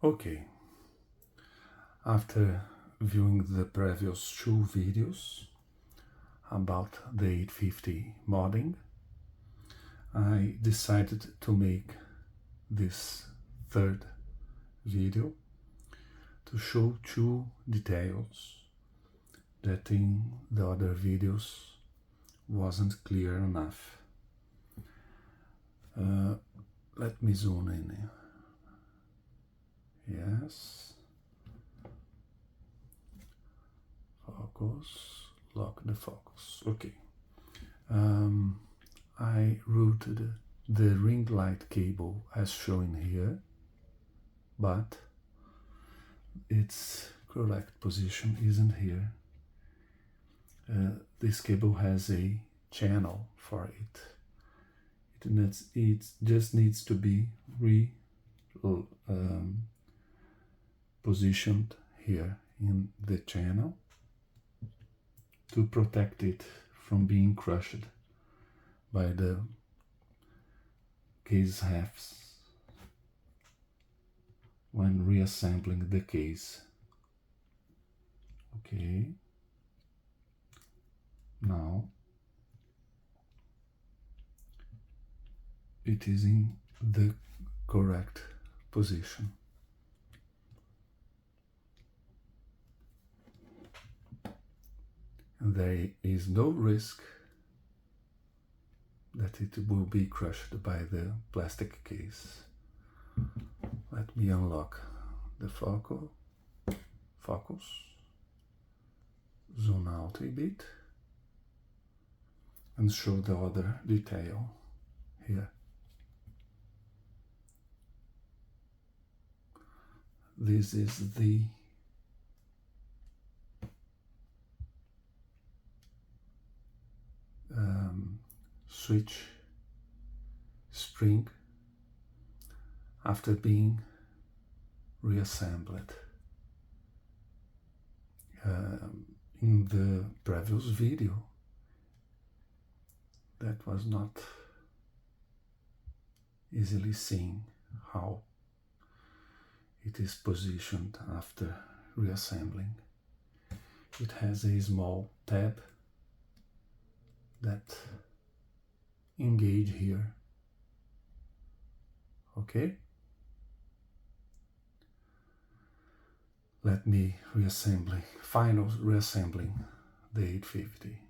Okay, after viewing the previous two videos about the 850 modding, I decided to make this third video to show two details that in the other videos wasn't clear enough. Let me zoom in. Yes. Focus. Lock the focus. Okay. I routed the ring light cable as shown here, but its correct position isn't here. This cable has a channel for it. It just needs to be positioned here in the channel to protect it from being crushed by the case halves when reassembling the case. Okay, now it is in the correct position. And there is no risk that it will be crushed by the plastic case. Let me unlock the focus, zoom out a bit, and show the other detail here. This is the switch spring after being reassembled. In the previous video, that was not easily seen how it is positioned after reassembling. It has a small tab that engage here. Okay, let me final reassembling the 850.